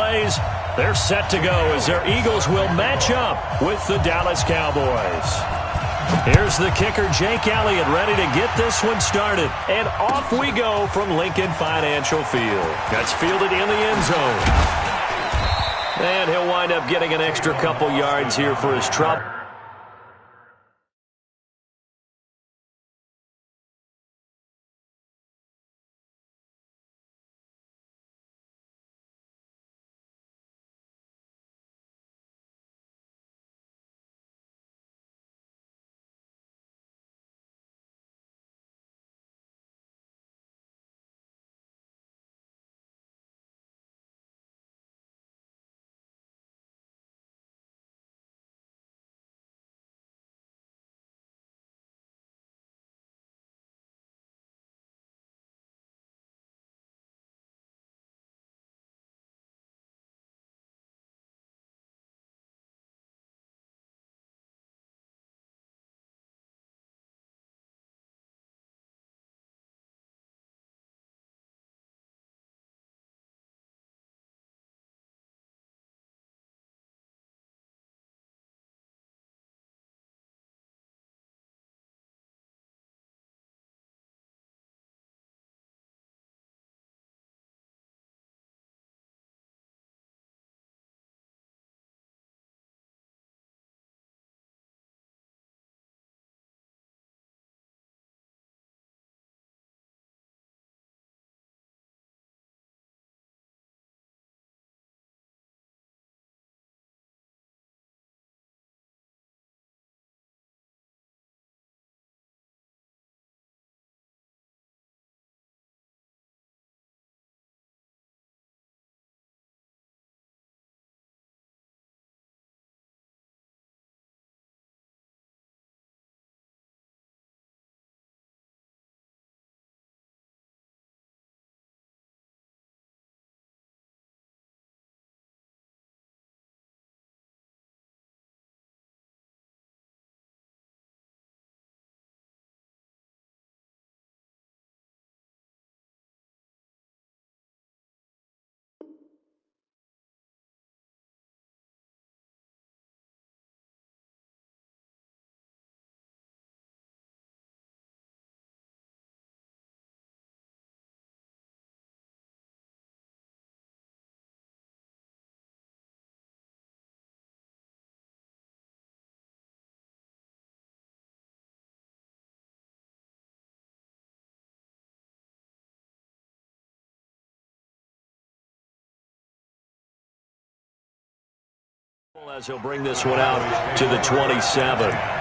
plays. They're set to go as their Eagles will match up with the Dallas Cowboys. Here's the kicker, Jake Elliott, ready to get this one started. And off we go from Lincoln Financial Field. That's fielded in the end zone. And he'll wind up getting an extra couple yards here for his trouble. As he'll bring this one out to the 27.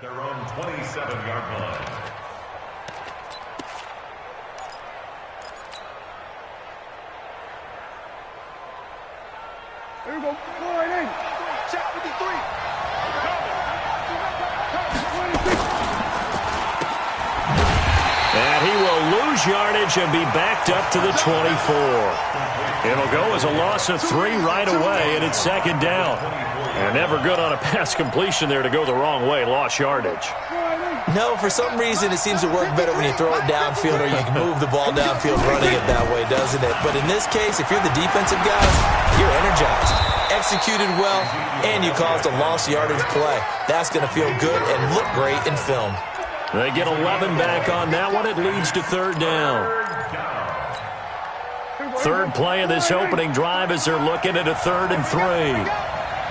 their own 27-yard line. Here we go. Go right in. Check 53. And he will lose yardage and be backed up to the 24. It'll go as a loss of 3 right away, and it's second down. And never good on a pass completion there to go the wrong way. Lost yardage. No, for some reason it seems to work better when you throw it downfield or you can move the ball downfield running it that way, doesn't it? But in this case, if you're the defensive guys, you're energized. Executed well, and you caused a lost yardage play. That's going to feel good and look great in film. They get 11 back on that one. It leads to third down. Third play of this opening drive as they're looking at a 3rd and 3.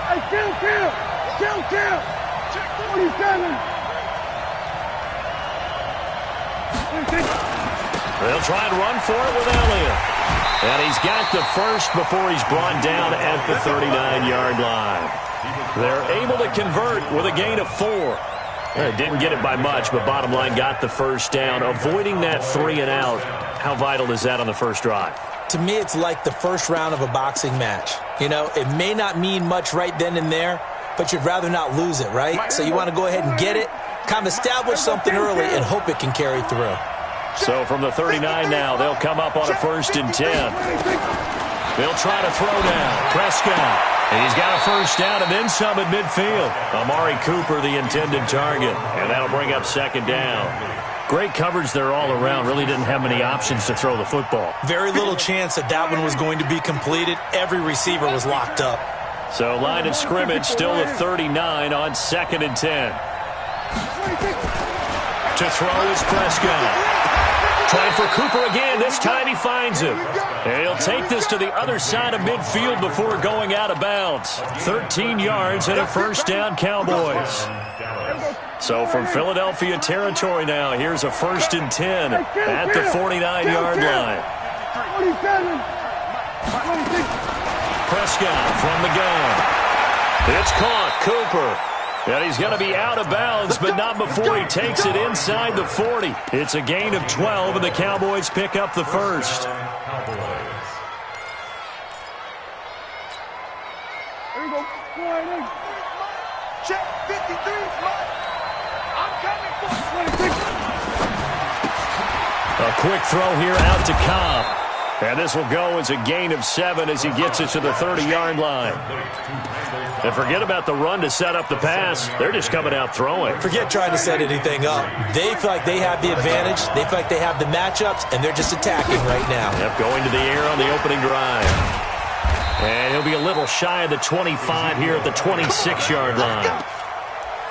Hey, kill. 47. They'll try and run for it with Elliott. And he's got the first before he's brought down at the 39-yard line. They're able to convert with a gain of 4. Didn't get it by much, but bottom line got the first down. Avoiding that 3 and out, how vital is that on the first drive? To me, it's like the first round of a boxing match. You know, it may not mean much right then and there, but you'd rather not lose it, right? So you want to go ahead and get it, kind of establish something early, and hope it can carry through. So from the 39 now, they'll come up on a 1st and 10. They'll try to throw now. Prescott. And he's got a first down and then some at midfield. Amari Cooper, the intended target. And that'll bring up second down. Great coverage there all around. Really didn't have many options to throw the football. Very little chance that that one was going to be completed. Every receiver was locked up. So line of scrimmage still at 39 on 2nd and 10. To throw is Prescott. Trying for Cooper again. This time he finds him. And he'll take this to the other side of midfield before going out of bounds. 13 yards and a first down, Cowboys. So from Philadelphia territory now, here's a 1st and 10 at the 49-yard line. Prescott from the gun. It's caught. Cooper. And he's going to be out of bounds, but not before he takes it inside the 40. It's a gain of 12, and the Cowboys pick up the first. Here we go. Go right in. Check 53. I'm coming for 26. A quick throw here out to Cobb. And this will go as a gain of 7 as he gets it to the 30-yard line. And forget about the run to set up the pass. They're just coming out throwing. Forget trying to set anything up. They feel like they have the advantage. They feel like they have the matchups, and they're just attacking right now. Yep, going to the air on the opening drive. And he'll be a little shy of the 25 here at the 26-yard line.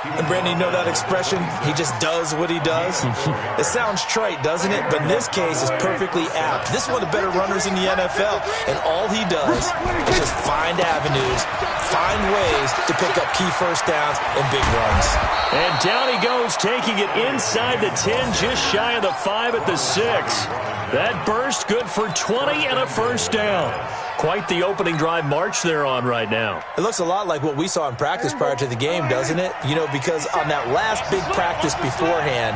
And Brandon, you know that expression? He just does what he does. It sounds trite, doesn't it? But in this case, it's perfectly apt. This is one of the better runners in the NFL. And all he does is just find avenues, find ways to pick up key first downs and big runs. And down he goes, taking it inside the 10, just shy of the 5 at the 6. That burst good for 20 and a first down. Quite the opening drive march they're on right now. It looks a lot like what we saw in practice prior to the game, doesn't it? You know, because on that last big practice beforehand,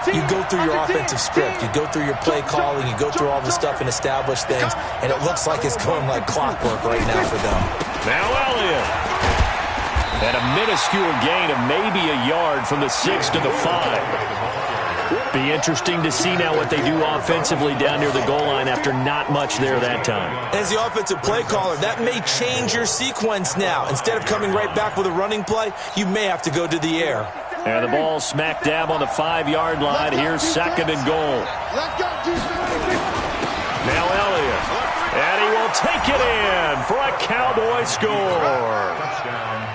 you go through your offensive script, you go through your play calling, you go through all the stuff and establish things, and it looks like it's going like clockwork right now for them. Now Elliott. And a minuscule gain of maybe a yard from the 6 to the 5. Be interesting to see now what they do offensively down near the goal line after not much there that time. As the offensive play caller, that may change your sequence now. Instead of coming right back with a running play, you may have to go to the air. And the ball smack dab on the 5-yard line. Here's 2nd and goal. Now Elliott. And he will take it in for a Cowboy score.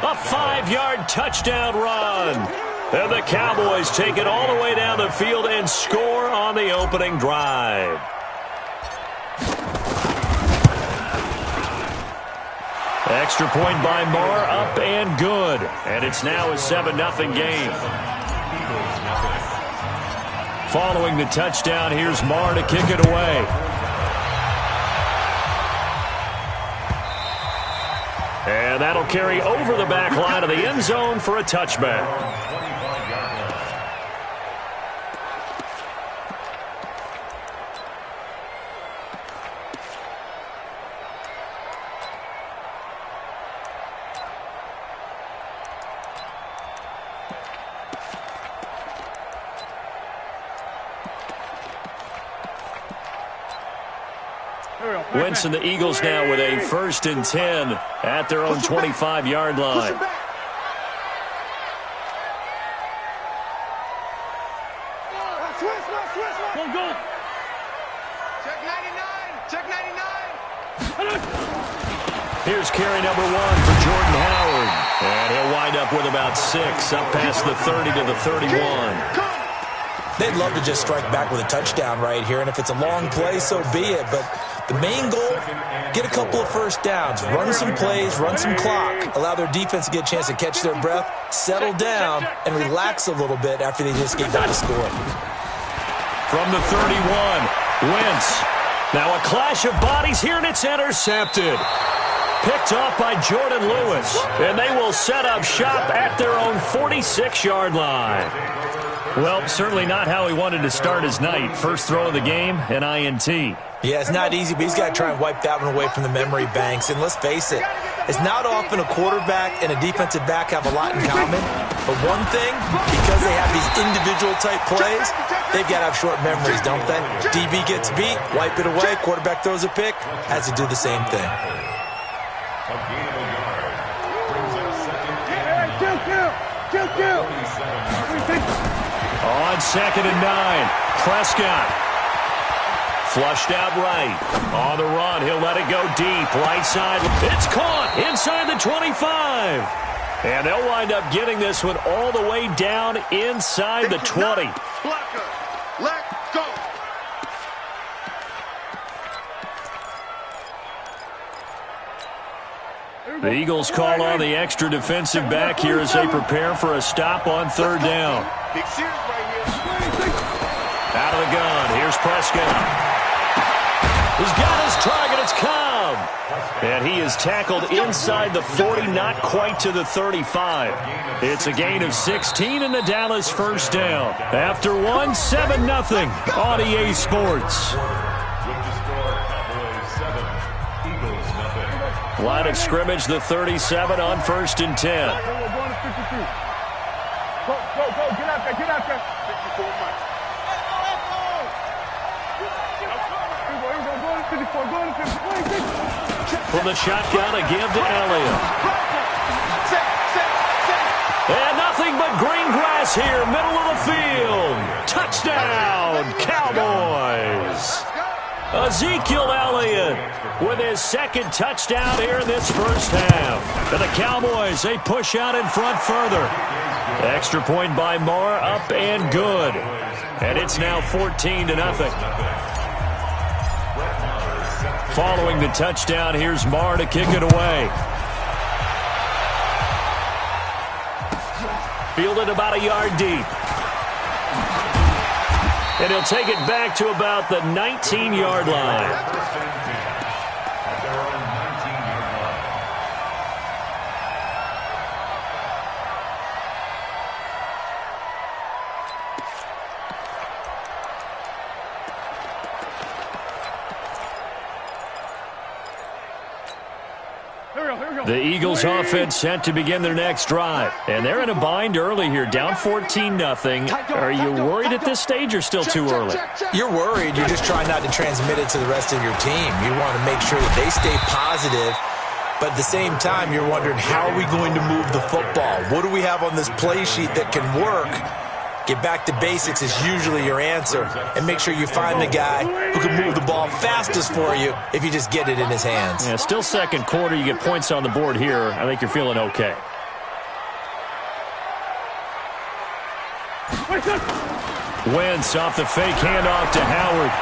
A 5-yard touchdown run. And the Cowboys take it all the way down the field and score on the opening drive. Extra point by Marr, up and good. And it's now a 7-0 game. Following the touchdown, here's Marr to kick it away. And that'll carry over the back line of the end zone for a touchback. Wentz and the Eagles now with a 1st and 10 at their own 25-yard line. Go. Check 99. Check 99. Here's carry number 1 for Jordan Howard. And he'll wind up with about 6 up past the 30 to the 31. They'd love to just strike back with a touchdown right here, and if it's a long play, so be it. But the main goal, get a couple of first downs, run some plays, run some clock, allow their defense to get a chance to catch their breath, settle down, and relax a little bit after they just got the score. From the 31, Wentz. Now a clash of bodies here, and it's intercepted. Picked off by Jordan Lewis, and they will set up shop at their own 46-yard line. Well, certainly not how he wanted to start his night. First throw of the game, an INT. Yeah, it's not easy, but he's got to try and wipe that one away from the memory banks. And let's face it, it's not often a quarterback and a defensive back have a lot in common. But one thing, because they have these individual type plays, they've got to have short memories, don't they? DB gets beat, wipe it away, quarterback throws a pick, has to do the same thing. On 2nd and 9, Prescott. Flushed out right. On the run, he'll let it go deep. Right side. It's caught inside the 25. And they'll wind up getting this one all the way down inside the 20. Blocker. Let go. The Eagles call on the extra defensive back here as they prepare for a stop on 3rd down. Big series right here. Out of the gun, here's Prescott. He's got his target, it's Cobb. And he is tackled inside the 40, not quite to the 35. It's a gain of 16 in the Dallas 1st down. After 1, 7-0 on EA Sports. Line of scrimmage, the 37 on 1st and 10. Go, get out there. 54 miles. From the shotgun, a give to Elliott. And nothing but green grass here, middle of the field. Touchdown, Cowboys. Ezekiel Elliott with his 2nd touchdown here in this 1st half. And the Cowboys, they push out in front further. Extra point by Marr, up and good. And it's now 14-0. Following the touchdown, here's Marr to kick it away. Fielded about a yard deep. And he'll take it back to about the 19-yard line. The Eagles offense set to begin their next drive. And they're in a bind early here, down 14-0. Are you worried at this stage or still too early? You're worried. You're just trying not to transmit it to the rest of your team. You want to make sure that they stay positive. But at the same time, you're wondering, how are we going to move the football? What do we have on this play sheet that can work? Get back to basics is usually your answer. And make sure you find the guy who can move the ball fastest for you if you just get it in his hands. Yeah, still 2nd quarter. You get points on the board here. I think you're feeling okay. Wentz off the fake handoff to Howard.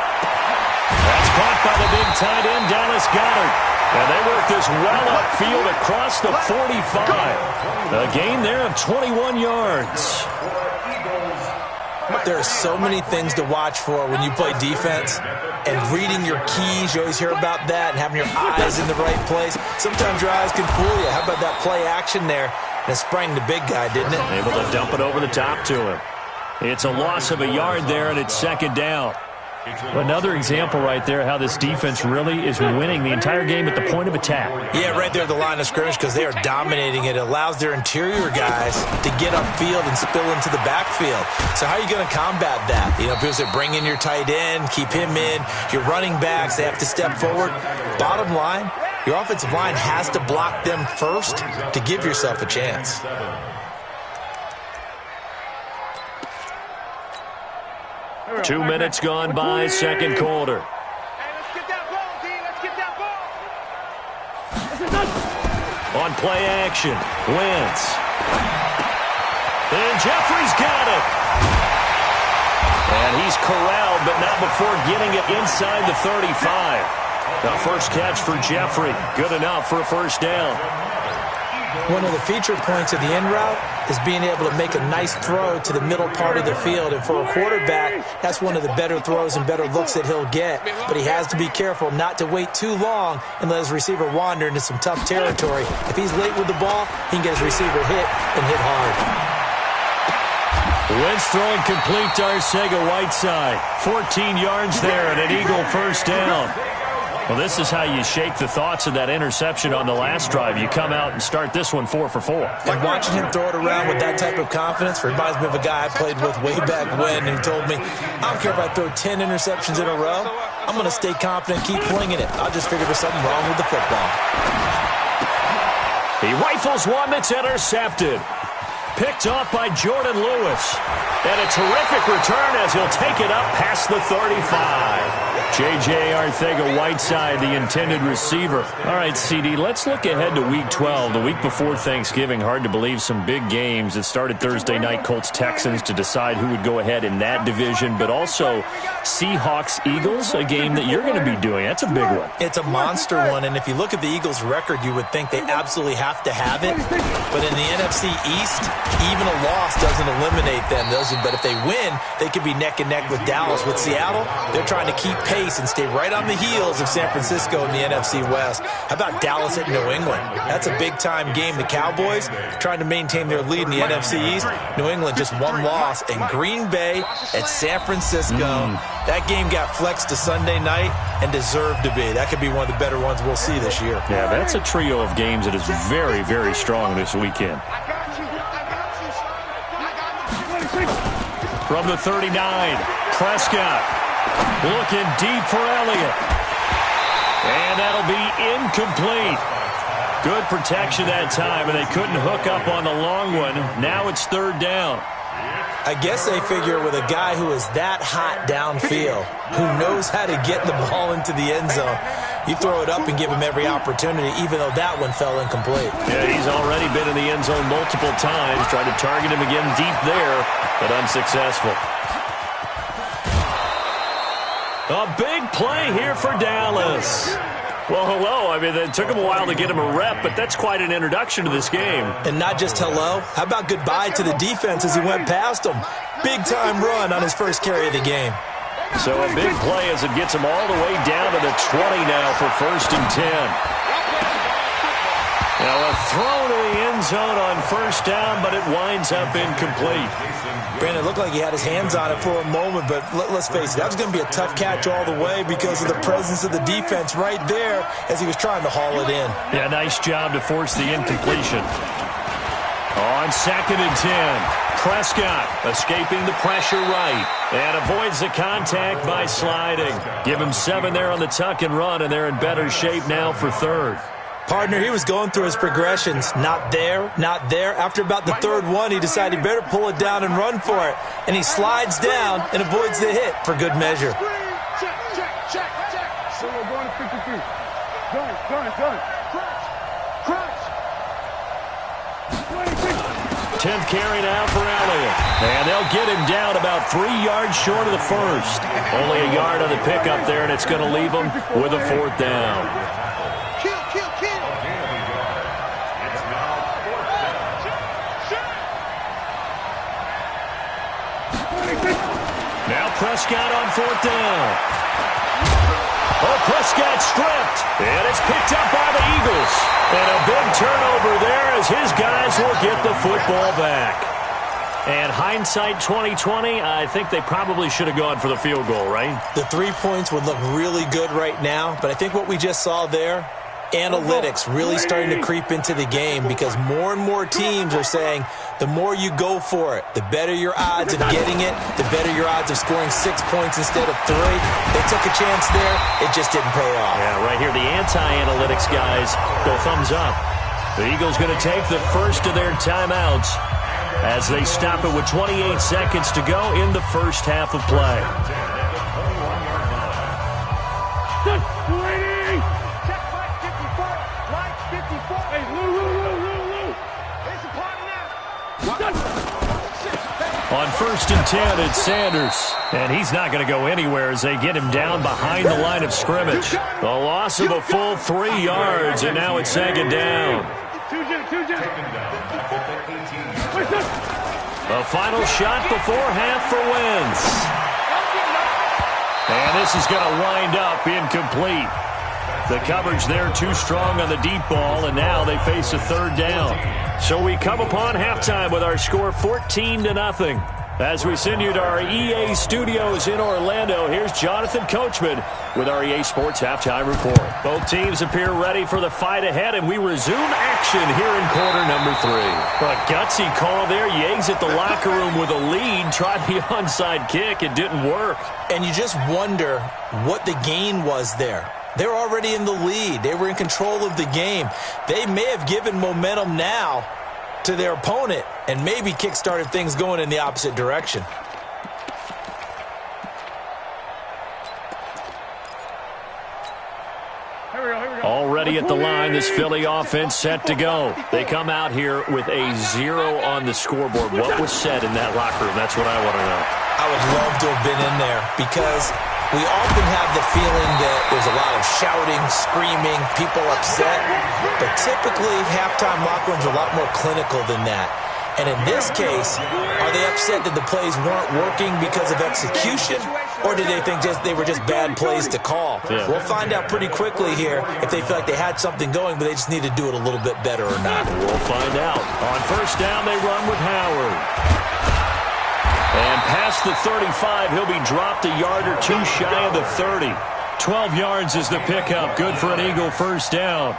That's caught by the big tight end, Dallas Goedert. And they work this well upfield across the 45. A gain there of 21 yards. There are so many things to watch for when you play defense. And reading your keys, you always hear about that, and having your eyes in the right place. Sometimes your eyes can fool you. How about that play action there? And it sprang the big guy, didn't it? Able to dump it over the top to him. It's a loss of a yard there, and it's 2nd down. Another example right there how this defense really is winning the entire game at the point of attack. Yeah, right there at the line of scrimmage because they are dominating it. It allows their interior guys to get upfield and spill into the backfield. So how are you going to combat that? You know, people say bring in your tight end, keep him in. Your running backs, they have to step forward. Bottom line, your offensive line has to block them first to give yourself a chance. 2 minutes gone by, second quarter. Hey, let's get that ball, D. Let's get that ball. On play action, Wentz. And Jeffrey's got it. And he's corralled, but not before getting it inside the 35. The first catch for Jeffrey. Good enough for a first down. One of the feature points of the end route is being able to make a nice throw to the middle part of the field. And for a quarterback, that's one of the better throws and better looks that he'll get. But he has to be careful not to wait too long and let his receiver wander into some tough territory. If he's late with the ball, he can get his receiver hit and hit hard. Wentz throwing complete to Arcega-Whiteside. 14 yards there and an Eagle first down. Well, this is how you shake the thoughts of that interception on the last drive. You come out and start this one 4 for 4. And watching him throw it around with that type of confidence reminds me of a guy I played with way back when who told me, I don't care if I throw 10 interceptions in a row. I'm going to stay confident, keep flinging it. I'll just figure there's something wrong with the football. He rifles one that's intercepted. Picked off by Jordan Lewis. And a terrific return as he'll take it up past the 35. J.J. Arcega-Whiteside, the intended receiver. All right, CD, let's look ahead to Week 12. The week before Thanksgiving, hard to believe some big games. It started Thursday night, Colts-Texans, to decide who would go ahead in that division. But also Seahawks-Eagles, a game that you're going to be doing. That's a big one. It's a monster one, and if you look at the Eagles' record, you would think they absolutely have to have it. But in the NFC East, even a loss doesn't eliminate them. But if they win, they could be neck and neck with Dallas. With Seattle, they're trying to keep pace and stay right on the heels of San Francisco in the NFC West. How about Dallas at New England? That's a big-time game. The Cowboys trying to maintain their lead in the NFC East. New England just one loss. And Green Bay at San Francisco. That game got flexed to Sunday night and deserved to be. That could be one of the better ones we'll see this year. Yeah, that's a trio of games that is very, very strong this weekend. From the 39, Prescott looking deep for Elliott. And that'll be incomplete. Good protection that time, and they couldn't hook up on the long one. Now it's third down. I guess they figure with a guy who is that hot downfield, who knows how to get the ball into the end zone, you throw it up and give him every opportunity, even though that one fell incomplete. Yeah, he's already been in the end zone multiple times, tried to target him again deep there, but unsuccessful. A big play here for Dallas. Well, hello. I mean, it took him a while to get him a rep, but that's quite an introduction to this game. And not just hello. How about goodbye to the defense as he went past him? Big-time run on his first carry of the game. So a big play as it gets him all the way down to the 20 now for first and 10. Now a throw to the end zone on first down, but it winds up incomplete. Brandon, it looked like he had his hands on it for a moment, but let's face it, that was going to be a tough catch all the way because of the presence of the defense right there as he was trying to haul it in. Yeah, nice job to force the incompletion. On second and 10, Prescott escaping the pressure right and avoids the contact by sliding. Give him 7 there on the tuck and run, and they're in better shape now for third. Partner, he was going through his progressions. Not there, not there. After about the third one, he decided he better pull it down and run for it. And he slides down and avoids the hit for good measure. Check. So we're going to 53. Done. Crunch. 10th carry now for Elliott. And they'll get him down about 3 yards short of the first. Only a yard on the pickup there, and it's going to leave him with a fourth down. Now Prescott on fourth down. Oh, Prescott stripped. And it's picked up by the Eagles. And a big turnover there as his guys will get the football back. And hindsight 2020, I think they probably should have gone for the field goal, right? The 3 points would look really good right now, but I think what we just saw there, analytics really starting to creep into the game because more and more teams are saying the more you go for it, the better your odds of getting it, the better your odds of scoring 6 points instead of 3. They took a chance there. It just didn't pay off. Yeah, right here, the anti-analytics guys go thumbs up. The Eagles going to take the first of their timeouts as they stop it with 28 seconds to go in the first half of play. On 1st and 10, it's Sanders. And he's not going to go anywhere as they get him down behind the line of scrimmage. A loss of a full 3 yards, and now it's 2nd down. A final shot before half for Wentz. And this is going to wind up incomplete. The coverage there too strong on the deep ball, and now they face a 3rd down. So we come upon halftime with our score 14-0. As we send you to our EA studios in Orlando, here's Jonathan Coachman with our EA Sports Halftime Report. Both teams appear ready for the fight ahead, and we resume action here in quarter number 3. A gutsy call there. You exit the locker room with a lead, tried the onside kick. It didn't work. And you just wonder what the gain was there. They were already in the lead. They were in control of the game. They may have given momentum now to their opponent and maybe kick-started things going in the opposite direction. Already at the line, this Philly offense set to go. They come out here with a 0 on the scoreboard. What was said in that locker room? That's what I want to know. I would love to have been in there because we often have the feeling that there's a lot of shouting, screaming, people upset. But typically, halftime locker rooms are a lot more clinical than that. And in this case, are they upset that the plays weren't working because of execution? Or did they think they were just bad plays to call? Yeah. We'll find out pretty quickly here if they feel like they had something going, but they just need to do it a little bit better or not. We'll find out. On 1st down, they run with Howard. And past the 35, he'll be dropped a yard or 2 shy of the 30. 12 yards is the pickup. Good for an Eagle 1st down.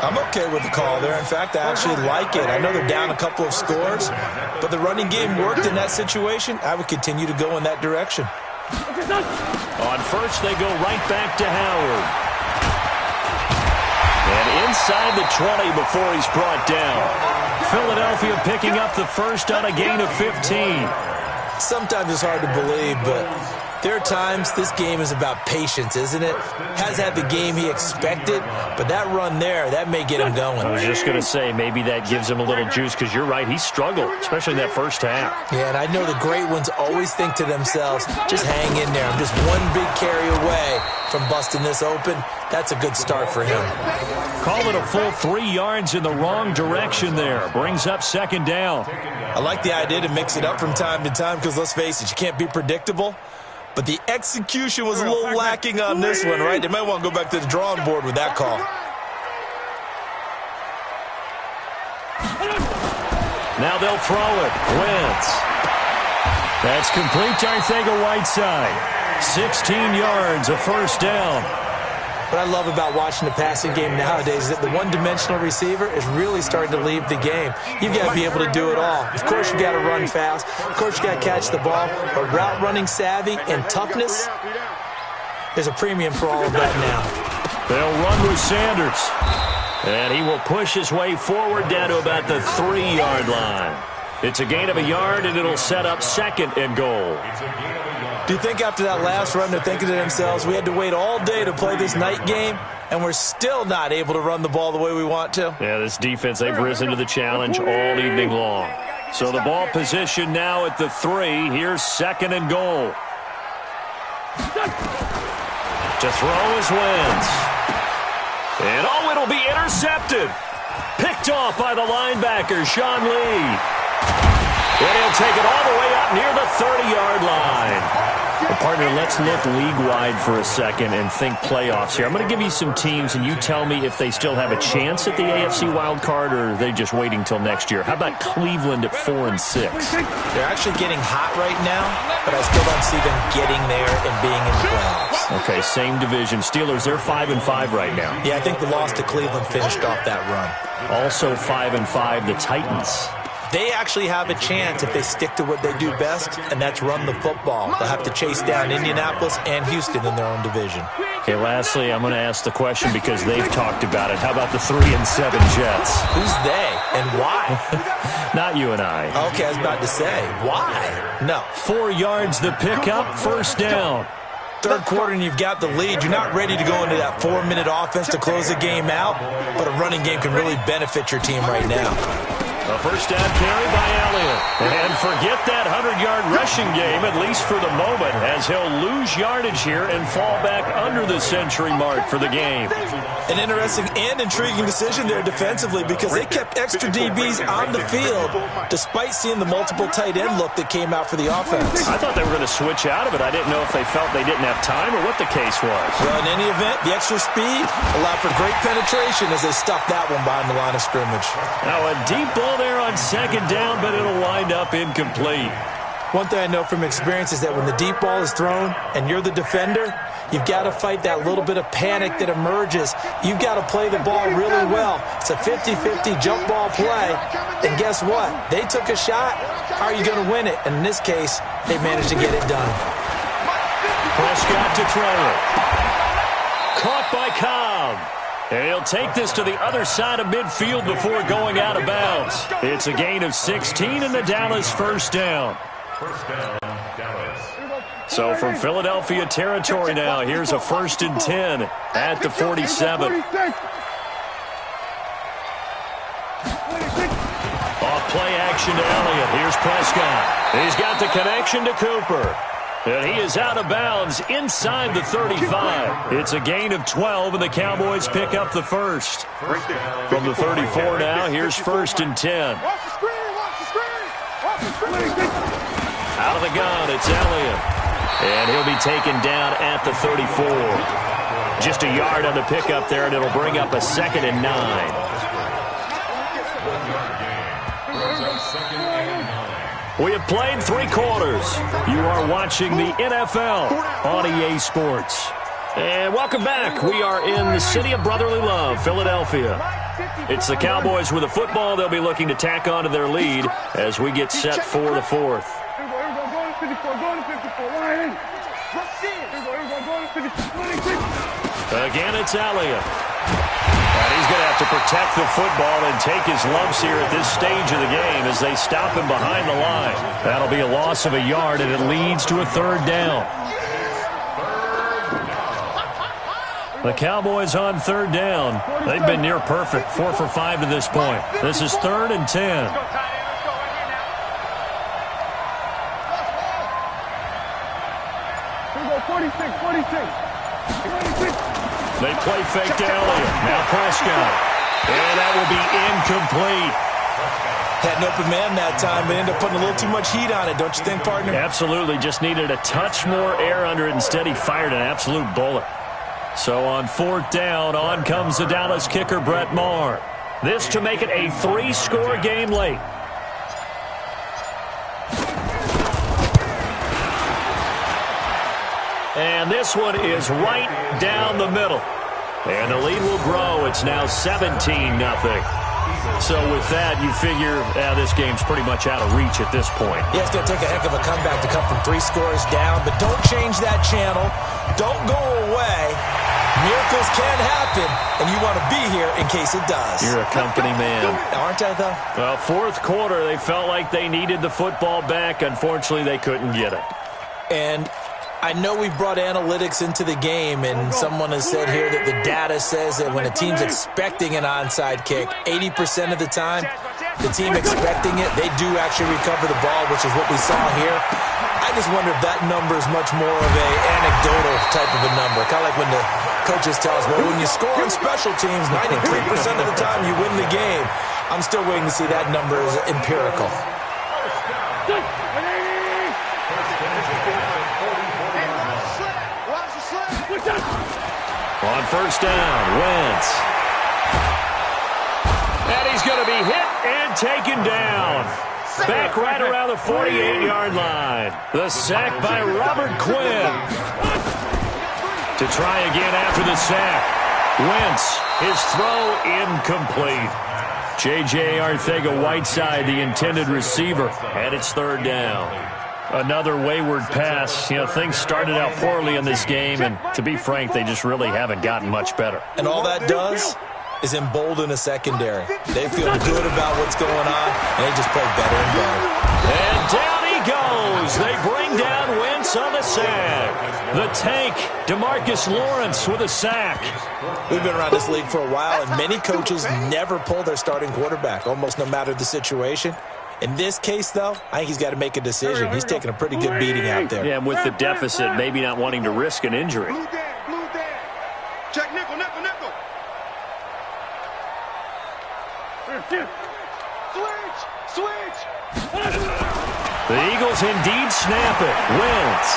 I'm okay with the call there. In fact, I actually like it. I know they're down a couple of scores, but the running game worked in that situation. I would continue to go in that direction. On 1st, they go right back to Howard. And inside the 20 before he's brought down. Philadelphia picking up the 1st on a gain of 15. Sometimes it's hard to believe, but there are times this game is about patience, isn't it? Has had the game he expected, but that run there, that may get him going. I was just going to say, maybe that gives him a little juice, because you're right, he struggled, especially in that 1st half. Yeah, and I know the great ones always think to themselves, just hang in there. I'm just one big carry away from busting this open. That's a good start for him. Call it a full 3 yards in the wrong direction there. Brings up 2nd down. I like the idea to mix it up from time to time, because let's face it, you can't be predictable. But the execution was a little lacking on this one, right? They might want to go back to the drawing board with that call. Now they'll throw it. Wentz. That's complete to Arcega-Whiteside. 16 yards, a 1st down. What I love about watching the passing game nowadays is that the one-dimensional receiver is really starting to leave the game. You've got to be able to do it all. Of course, you've got to run fast. Of course, you've got to catch the ball. But route running savvy and toughness, there's a premium for all of that now. They'll run with Sanders. And he will push his way forward down to about the 3-yard line. It's a gain of a yard, and it'll set up 2nd and goal. Do you think after that last run they're thinking to themselves, we had to wait all day to play this night game, and we're still not able to run the ball the way we want to? Yeah, this defense, they've risen to the challenge all evening long. So the ball position now at the 3. Here's 2nd and goal. To throw is Wentz. And oh, it'll be intercepted. Picked off by the linebacker, Sean Lee. And he'll take it all the way up near the 30-yard line. Well, partner, let's look league-wide for a second and think playoffs here. I'm going to give you some teams, and you tell me if they still have a chance at the AFC wild card, or are they just waiting till next year? How about Cleveland at 4-6? They're actually getting hot right now, but I still don't see them getting there and being in the playoffs. Okay, same division. Steelers, they're 5-5 right now. Yeah, I think the loss to Cleveland finished off that run. Also 5-5, the Titans. They actually have a chance if they stick to what they do best, and that's run the football. They'll have to chase down Indianapolis and Houston in their own division. Okay, lastly, I'm going to ask the question because they've talked about it. How about the 3-7 Jets? Who's they and why? Not you and I. Okay, I was about to say, why? No. 4 yards the pickup, first down. Third quarter and you've got the lead. You're not ready to go into that 4-minute offense to close the game out, but a running game can really benefit your team right now. A first down carry by Elliott. And forget that 100-yard rushing game, at least for the moment, as he'll lose yardage here and fall back under the century mark for the game. An interesting and intriguing decision there defensively because they kept extra DBs on the field despite seeing the multiple tight end look that came out for the offense. I thought they were going to switch out of it. I didn't know if they felt they didn't have time or what the case was. Well, in any event, the extra speed allowed for great penetration as they stuffed that one behind the line of scrimmage. Now a deep ball there on second down, but it'll wind up incomplete. One thing I know from experience is that when the deep ball is thrown and you're the defender, you've got to fight that little bit of panic that emerges. You've got to play the ball really well. It's a 50-50 jump ball play. And guess what? They took a shot. How are you going to win it? And in this case, they managed to get it done. Prescott to throw it. Caught by Cobb. And he'll take this to the other side of midfield before going out of bounds. It's a gain of 16 and the Dallas first down. First down, Dallas. So from Philadelphia territory now, here's a 1st and 10 at the 47. Off play action to Elliott. Here's Prescott. He's got the connection to Cooper. And he is out of bounds inside the 35. It's a gain of 12, and the Cowboys pick up the first. From the 34 now, here's 1st and 10. Out of the gun, it's Elliott. And he'll be taken down at the 34. Just a yard on the pickup there, and it'll bring up a 2nd and 9. We have played 3 quarters. You are watching the NFL on EA Sports. And welcome back. We are in the city of brotherly love, Philadelphia. It's the Cowboys with a football. They'll be looking to tack on to their lead as we get set for the 4th. Again, it's Elliott. And he's going to have to protect the football and take his lumps here at this stage of the game as they stop him behind the line. That'll be a loss of a yard, and it leads to a 3rd down. The Cowboys on 3rd down. They've been near perfect, 4 for 5 to this point. This is 3rd and 10. They play fake to Elliott. Now Prescott. And that will be incomplete. Had an open man that time, but ended up putting a little too much heat on it, don't you think, partner? Absolutely. Just needed a touch more air under it. Instead, he fired an absolute bullet. So on 4th down, on comes the Dallas kicker, Brett Maher. This to make it a 3-score game late. And this one is right down the middle. And the lead will grow. It's now 17-0. So with that, you figure this game's pretty much out of reach at this point. Yeah, it's going to take a heck of a comeback to come from 3 scores down. But don't change that channel. Don't go away. Miracles can happen, and you want to be here in case it does. You're a company man. Aren't I, though? Well, 4th quarter, they felt like they needed the football back. Unfortunately, they couldn't get it. And I know we've brought analytics into the game, and someone has said here that the data says that when a team's expecting an onside kick, 80% of the time, the team expecting it, they do actually recover the ball, which is what we saw here. I just wonder if that number is much more of a anecdotal type of a number. Kind of like when the coaches tell us, well, when you score on special teams, 93% of the time you win the game. I'm still waiting to see that number as empirical. On first down, Wentz. And he's going to be hit and taken down. Back right around the 48-yard line. The sack by Robert Quinn. To try again after the sack. Wentz, his throw incomplete. J.J. Arcega-Whiteside, the intended receiver, and it's third down. Another wayward pass. You know, things started out poorly in this game, and to be frank, they just really haven't gotten much better. And all that does is embolden a secondary. They feel good about what's going on, and they just play better and better. And down he goes. They bring down Wentz on the sack. The tank, DeMarcus Lawrence with a sack. We've been around this league for a while, and many coaches never pull their starting quarterback, almost no matter the situation. In this case, though, I think he's got to make a decision. He's taking a pretty good beating out there. Yeah, and with the deficit, maybe not wanting to risk an injury. Blue Dan. Check nickel. Switch. The Eagles indeed snap it. Wentz.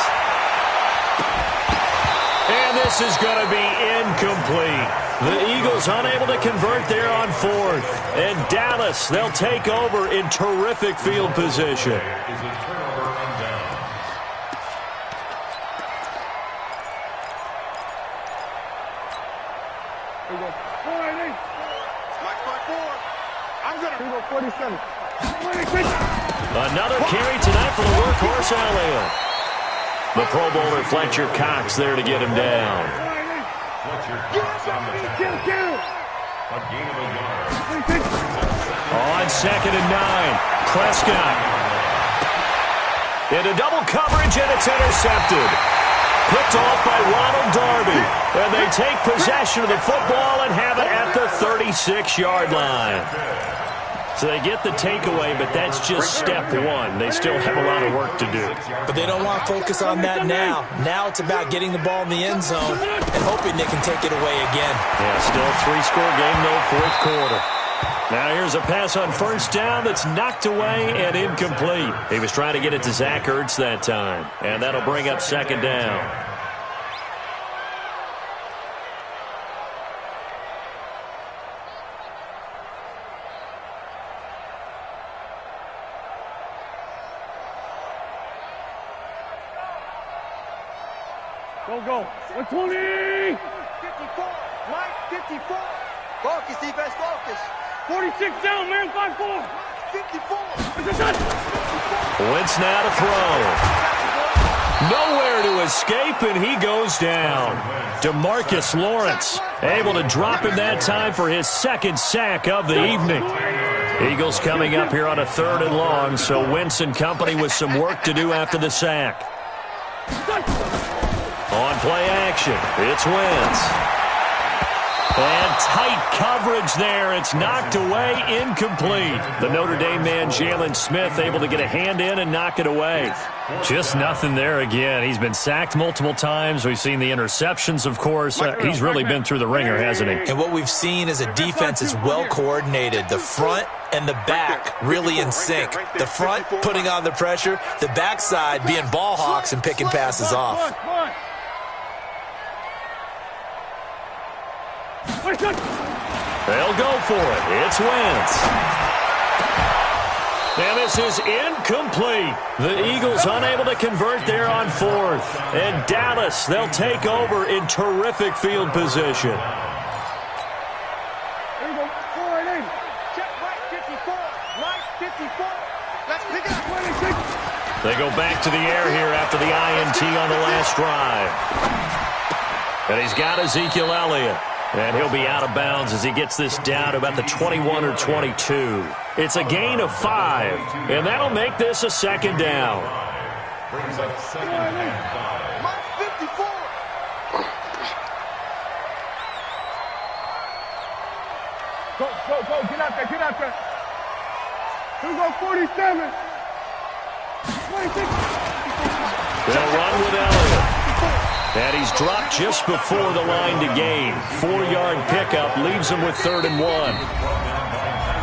And this is going to be incomplete. The Eagles unable to convert there on fourth. And Dallas, they'll take over in terrific field position. Another carry tonight for the workhorse Elliott. The Pro Bowler Fletcher Cox there to get him down. On 2nd and 9, Prescott. Into double coverage, and it's intercepted. Picked off by Ronald Darby. And they take possession of the football and have it at the 36-yard line. So they get the takeaway, but that's just step one. They still have a lot of work to do. But they don't want to focus on that now. Now it's about getting the ball in the end zone and hoping they can take it away again. Yeah, still a 3-score game, though, fourth quarter. Now here's a pass on first down that's knocked away and incomplete. He was trying to get it to Zach Ertz that time, and that'll bring up second down. Go. 120. 54. Mike, 54. Focus, defense, focus. 46 down, man, 5-4. 54. Wentz now to throw. Nowhere to escape, and he goes down. DeMarcus Lawrence able to drop him that time for his second sack of the evening. Eagles coming up here on a 3rd and long, so Wentz and company with some work to do after the sack. On play action, it's Wentz. And tight coverage there. It's knocked away, incomplete. The Notre Dame man, Jalen Smith, able to get a hand in and knock it away. Just nothing there again. He's been sacked multiple times. We've seen the interceptions, of course. He's really been through the ringer, hasn't he? And what we've seen is a defense is well coordinated. The front and the back really in sync. The front putting on the pressure. The backside being ball hawks and picking passes off. They'll go for it. It's Wentz. And this is incomplete. The Eagles unable to convert there on fourth. And Dallas, they'll take over in terrific field position. There you go. 4-8. Check right, 54. Right, 54. Let's pick it up. 26. They go back to the air here after the INT on the last drive. And he's got Ezekiel Elliott. And he'll be out of bounds as he gets this down to about the 21 or 22. It's a gain of 5, and that'll make this a second down. Brings up second and 5. Mark 54. Go. Get out there. Who go 47? 26. They'll run with Elliott. And he's dropped just before the line to gain. 4-yard pickup leaves him with 3rd and 1.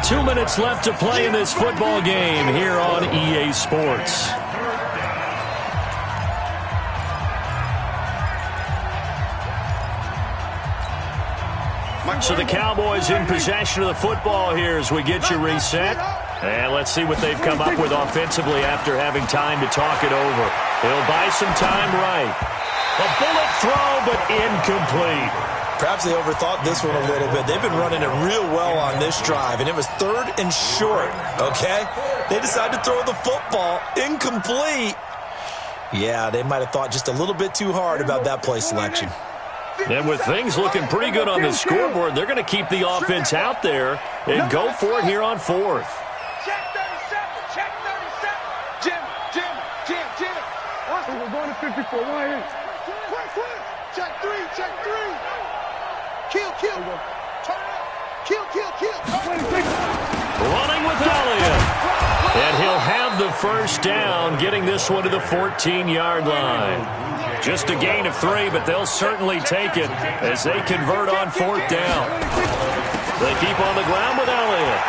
2 minutes left to play in this football game here on EA Sports. So the Cowboys in possession of the football here as we get you reset. And let's see what they've come up with offensively after having time to talk it over. They'll buy some time right. A bullet throw, but incomplete. Perhaps they overthought this one a little bit. They've been running it real well on this drive, and it was 3rd and short, okay? They decided to throw the football incomplete. Yeah, they might have thought just a little bit too hard about that play selection. And with things looking pretty good on the scoreboard, they're going to keep the offense out there and go for it here on 4th. Check 37. Check 37. Jim. We're going to 54. Right here. Quick. Check 3. Kill. Turn it up. Kill. Running with Elliott. And he'll have the first down, getting this one to the 14-yard line. Just a gain of 3, but they'll certainly take it as they convert on 4th down. They keep on the ground with Elliott.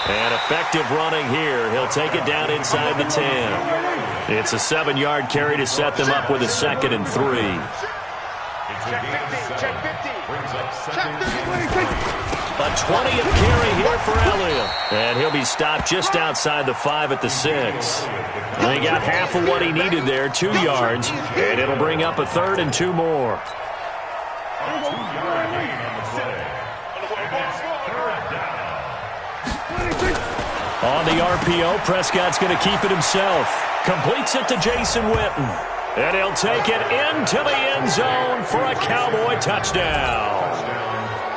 And effective running here. He'll take it down inside the 10. It's a 7-yard carry to set them up with a 2nd and 3. Check 50. A 20th carry here for Elliott. And he'll be stopped just outside the 5 at the 6. They got half of what he needed there, 2 yards. And it'll bring up a 3rd and 2 more. On the RPO, Prescott's going to keep it himself. Completes it to Jason Witten. And he'll take it into the end zone for a Cowboy touchdown.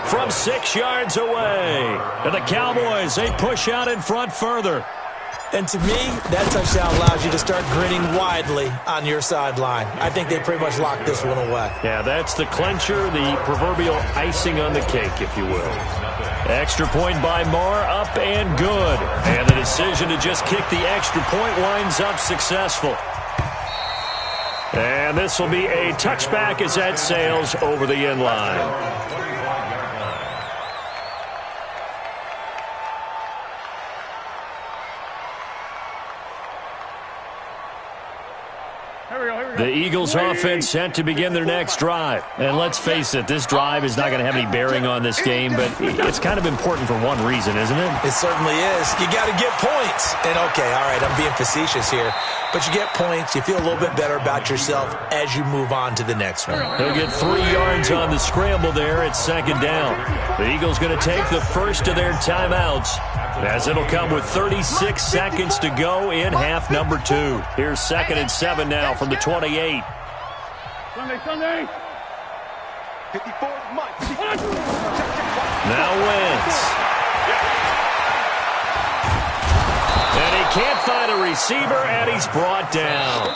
From 6 yards away. And the Cowboys, they push out in front further. And to me, that touchdown allows you to start grinning widely on your sideline. I think they pretty much locked this one away. Yeah, that's the clincher, the proverbial icing on the cake, if you will. Extra point by Moore, up and good. And the decision to just kick the extra point winds up successful. And this will be a touchback as that sails over the end line. The Eagles offense set to begin their next drive. And let's face it, this drive is not going to have any bearing on this game, but it's kind of important for one reason, isn't it? It certainly is. You got to get points. And okay, all right, I'm being facetious here, but you get points, you feel a little bit better about yourself as you move on to the next one. He'll get 3 yards on the scramble there at 2nd down. The Eagles going to take the first of their timeouts, as it'll come with 36 seconds to go in half number 2. Here's 2nd and 7 now from the 28. Sunday. 54 Mike. Now Wentz. And he can't find a receiver, and he's brought down.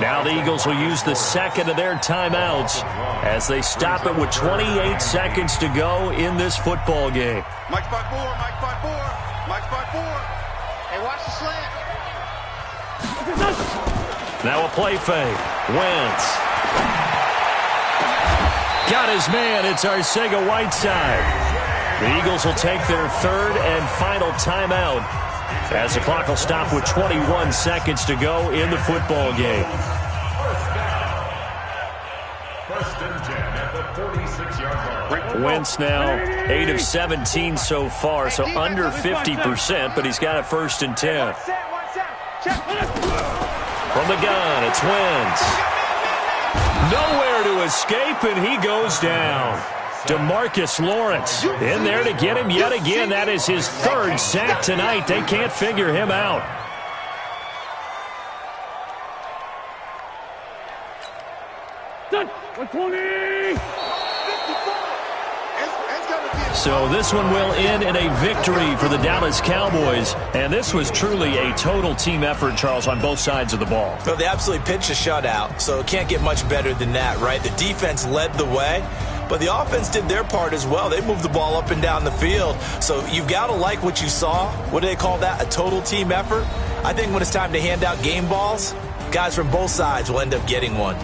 Now the Eagles will use the 2nd of their timeouts as they stop it with 28 seconds to go in this football game. Mike 5-4. Hey, watch the slant. Now a play fake. Wentz. Got his man. It's Arcega-Whiteside. The Eagles will take their 3rd and final timeout as the clock will stop with 21 seconds to go in the football game. 1st and 10 at the 46-yard line. Wentz now 8 of 17 so far, so under 50%, but he's got a 1st and 10. From the gun, it's Wentz. Nowhere to escape, and he goes down. DeMarcus Lawrence in there to get him yet again. That is his 3rd sack tonight. They can't figure him out. Done. 120. So this one will end in a victory for the Dallas Cowboys. And this was truly a total team effort, Charles, on both sides of the ball. Well, they absolutely pitched a shutout, so it can't get much better than that, right? The defense led the way, but the offense did their part as well. They moved the ball up and down the field. So you've got to like what you saw. What do they call that? A total team effort? I think when it's time to hand out game balls, guys from both sides will end up getting one.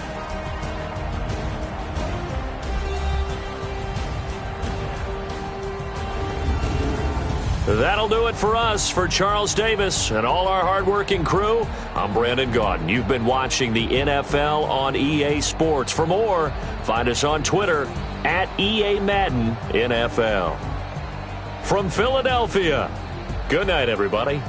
That'll do it for us. For Charles Davis and all our hardworking crew, I'm Brandon Gaudin. You've been watching the NFL on EA Sports. For more, find us on Twitter at EA Madden NFL. From Philadelphia, good night, everybody.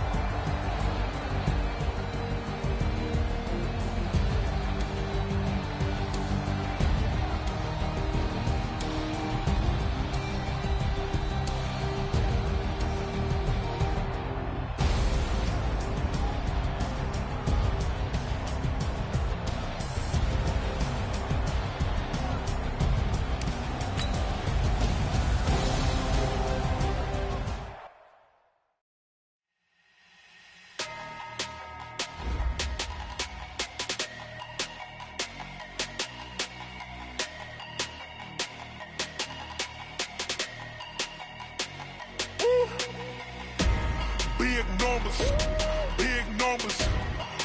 Big numbers,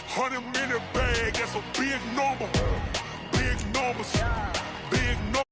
100-minute bag, that's a big number. Big numbers, big numbers.